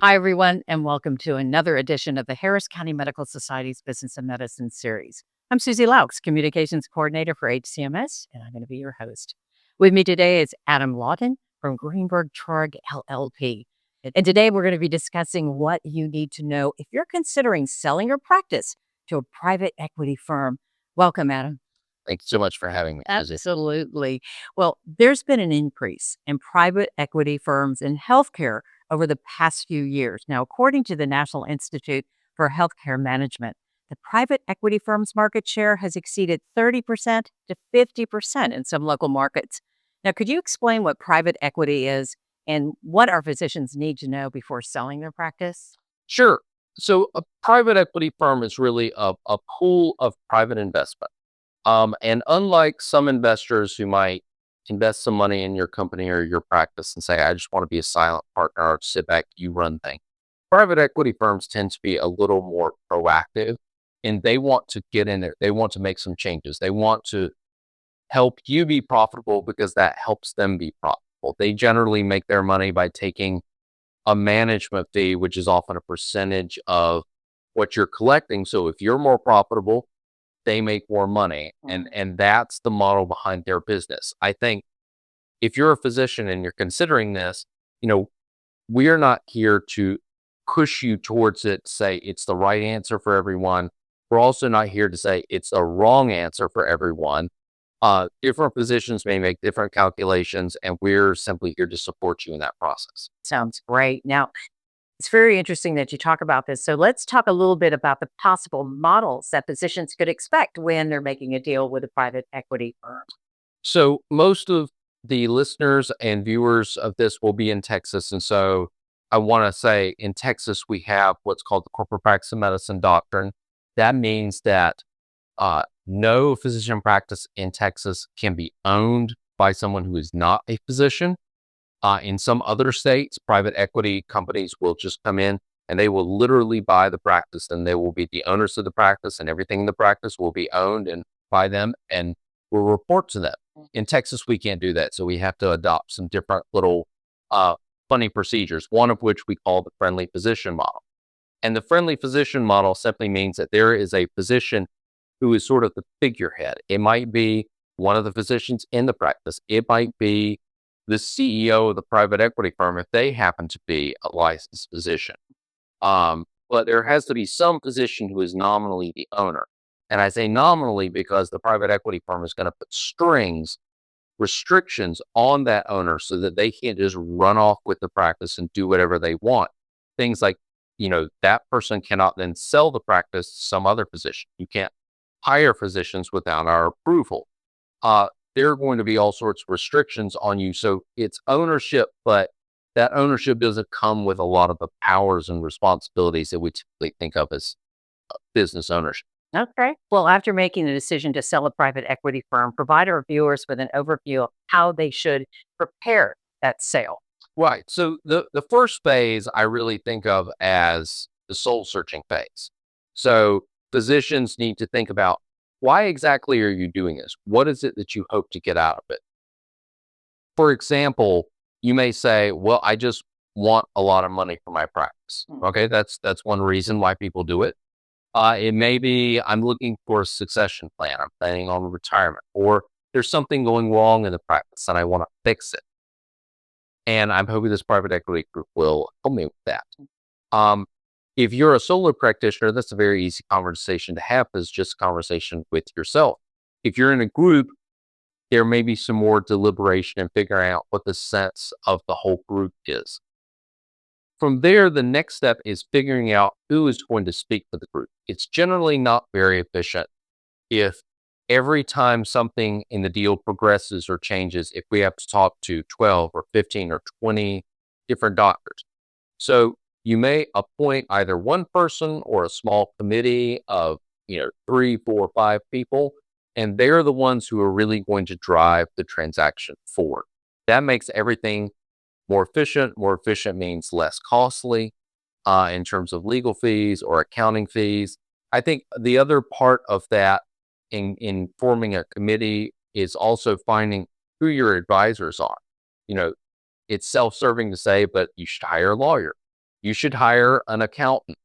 Hi, everyone, and welcome to another edition of the Harris County Medical Society's Business and Medicine series. I'm Susie Laux, Communications Coordinator for HCMS, and I'm going to be your host. With me today is Adam Lawton from Greenberg Traurig LLP. And today we're going to be discussing what you need to know if you're considering selling your practice to a private equity firm. Welcome, Adam. Thanks so much for having me, Susie. Absolutely. Well, there's been an increase in private equity firms in healthcare over the past few years. Now, according to the National Institute for Healthcare Management, the private equity firm's market share has exceeded 30% to 50% in some local markets. Now, could you explain what private equity is and what our physicians need to know before selling their practice? Sure. So a private equity firm is really a pool of private investment. And unlike some investors who might invest some money in your company or your practice and say, I just want to be a silent partner or sit back, you run things. Private equity firms tend to be a little more proactive and they want to get in there. They want to make some changes. They want to help you be profitable because that helps them be profitable. They generally make their money by taking a management fee, which is often a percentage of what you're collecting. So if you're more profitable, they make more money. And that's the model behind their business. I think if you're a physician and you're considering this, you know, we are not here to push you towards it, say it's the right answer for everyone. We're also not here to say it's a wrong answer for everyone. Different physicians may make different calculations, and we're simply here to support you in that process. Sounds great. Now, it's very interesting that you talk about this. So let's talk a little bit about the possible models that physicians could expect when they're making a deal with a private equity firm. So most of the listeners and viewers of this will be in Texas. And so I want to say in Texas, we have what's called the corporate practice of medicine doctrine. That means that no physician practice in Texas can be owned by someone who is not a physician. In some other states, private equity companies will just come in and they will literally buy the practice and they will be the owners of the practice and everything in the practice will be owned and by them and will report to them. In Texas, we can't do that. So we have to adopt some different little funny procedures, one of which we call the friendly physician model. And the friendly physician model simply means that there is a physician who is sort of the figurehead. It might be one of the physicians in the practice. It might be the CEO of the private equity firm if they happen to be a licensed physician. But there has to be some physician who is nominally the owner. And I say nominally because the private equity firm is going to put restrictions on that owner so that they can't just run off with the practice and do whatever they want. Things like, that person cannot then sell the practice to some other physician. You can't hire physicians without our approval. There are going to be all sorts of restrictions on you. So it's ownership, but that ownership doesn't come with a lot of the powers and responsibilities that we typically think of as business ownership. Okay. Well, after making the decision to sell a private equity firm, provide our viewers with an overview of how they should prepare that sale. Right. So the first phase I really think of as the soul searching phase. So physicians need to think about, why exactly are you doing this? What is it that you hope to get out of it? For example, you may say, well, I just want a lot of money for my practice. Okay, that's one reason why people do it. It may be I'm looking for a succession plan. I'm planning on retirement, or there's something going wrong in the practice and I want to fix it. And I'm hoping this private equity group will help me with that. If you're a solo practitioner, that's a very easy conversation to have. Is just a conversation with yourself. If you're in a group, there may be some more deliberation and figuring out what the sense of the whole group is. From there, the next step is figuring out who is going to speak for the group. It's generally not very efficient if every time something in the deal progresses or changes, if we have to talk to 12 or 15 or 20 different doctors. So you may appoint either one person or a small committee of 3, 4, 5 people, and they're the ones who are really going to drive the transaction forward. That makes everything more efficient. More efficient means less costly in terms of legal fees or accounting fees. I think the other part of that in forming a committee is also finding who your advisors are. It's self-serving to say, but you should hire a lawyer. you should hire an accountant.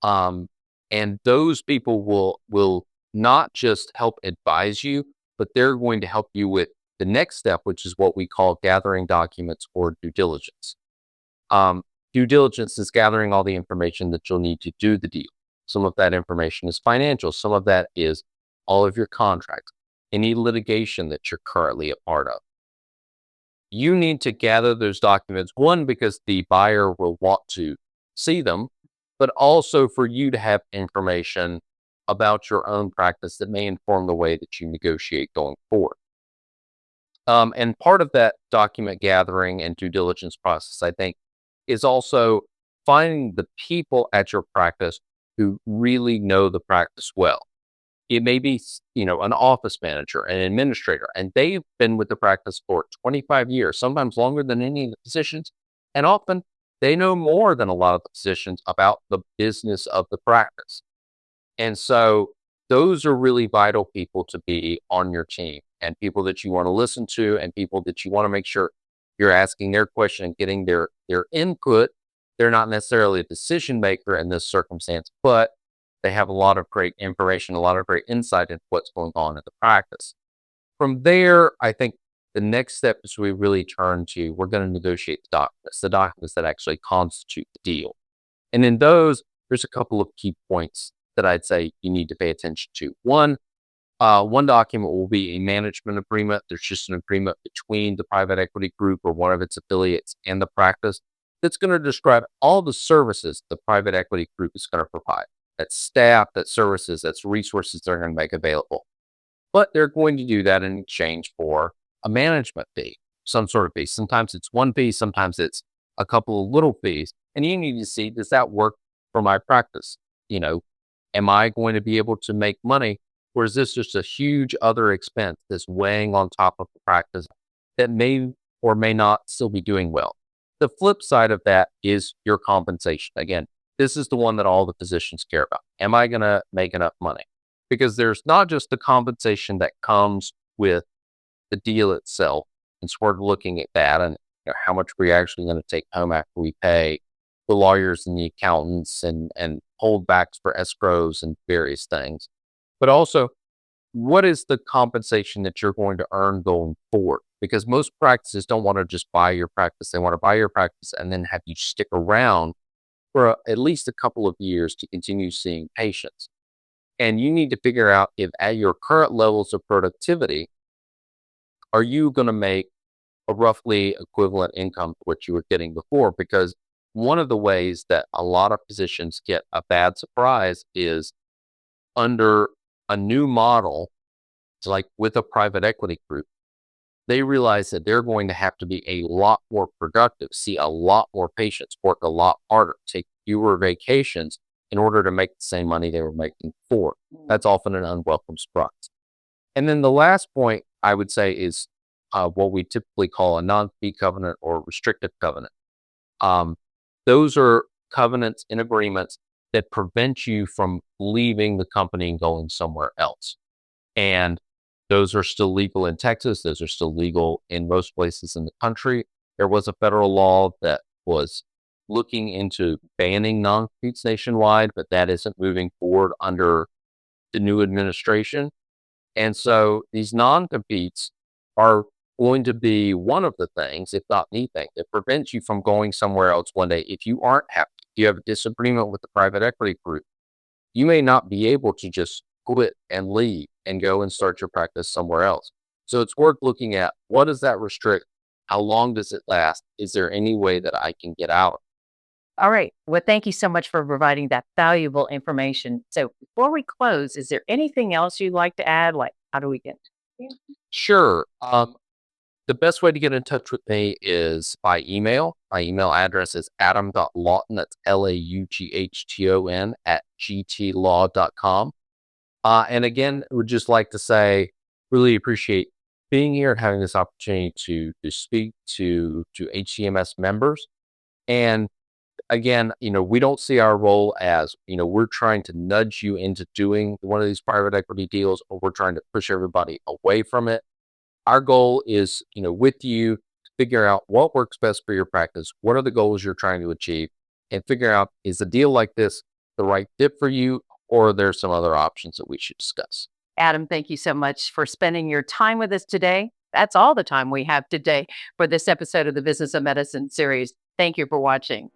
And those people will not just help advise you, but they're going to help you with the next step, which is what we call gathering documents or due diligence. Due diligence is gathering all the information that you'll need to do the deal. Some of that information is financial. Some of that is all of your contracts, any litigation that you're currently a part of. You need to gather those documents, one, because the buyer will want to see them, but also for you to have information about your own practice that may inform the way that you negotiate going forward. And part of that document gathering and due diligence process, I think, is also finding the people at your practice who really know the practice well. It may be, an office manager, an administrator, and they've been with the practice for 25 years, sometimes longer than any of the physicians. And often they know more than a lot of the physicians about the business of the practice. And so those are really vital people to be on your team, and people that you want to listen to, and people that you want to make sure you're asking their question and getting their input. They're not necessarily a decision maker in this circumstance, but they have a lot of great information, a lot of great insight into what's going on in the practice. From there, I think the next step is we really turn to, we're going to negotiate the documents that actually constitute the deal. And in those, there's a couple of key points that I'd say you need to pay attention to. One document will be a management agreement. There's just an agreement between the private equity group or one of its affiliates and the practice that's going to describe all the services the private equity group is going to provide. That's staff, that's services, that's resources they're going to make available. But they're going to do that in exchange for a management fee, some sort of fee. Sometimes it's one fee, sometimes it's a couple of little fees. And you need to see, does that work for my practice? Am I going to be able to make money? Or is this just a huge other expense that's weighing on top of the practice that may or may not still be doing well? The flip side of that is your compensation. Again, this is the one that all the physicians care about. Am I going to make enough money? Because there's not just the compensation that comes with the deal itself. And so we're looking at that and how much we're actually going to take home after we pay the lawyers and the accountants and holdbacks for escrows and various things. But also, what is the compensation that you're going to earn going forward? Because most practices don't want to just buy your practice. They want to buy your practice and then have you stick around for at least a couple of years to continue seeing patients. And you need to figure out if at your current levels of productivity, are you going to make a roughly equivalent income to what you were getting before? Because one of the ways that a lot of physicians get a bad surprise is under a new model, like with a private equity group, they realize that they're going to have to be a lot more productive, see a lot more patients, work a lot harder, take fewer vacations in order to make the same money they were making before. That's often an unwelcome surprise. And then the last point I would say is what we typically call a non-fee covenant or restrictive covenant. Those are covenants and agreements that prevent you from leaving the company and going somewhere else. And those are still legal in Texas. Those are still legal in most places in the country. There was a federal law that was looking into banning non-competes nationwide, but that isn't moving forward under the new administration. And so these non-competes are going to be one of the things, if not the thing, that prevents you from going somewhere else one day. If you aren't happy, if you have a disagreement with the private equity group, you may not be able to just quit and leave and go and start your practice somewhere else. So it's worth looking at, what does that restrict? How long does it last? Is there any way that I can get out? All right. Well, thank you so much for providing that valuable information. So before we close, is there anything else you'd like to add? Like, how do we get? Sure. The best way to get in touch with me is by email. My email address is adam.lawton, that's LAUGHTON @gtlaw.com. And again, would just like to say, really appreciate being here and having this opportunity to speak to HCMS members. And again, we don't see our role as, we're trying to nudge you into doing one of these private equity deals, or we're trying to push everybody away from it. Our goal is, with you to figure out what works best for your practice. What are the goals you're trying to achieve? and figuring out, is a deal like this the right fit for you, or are there some other options that we should discuss? Adam, thank you so much for spending your time with us today. That's all the time we have today for this episode of the Business of Medicine series. Thank you for watching.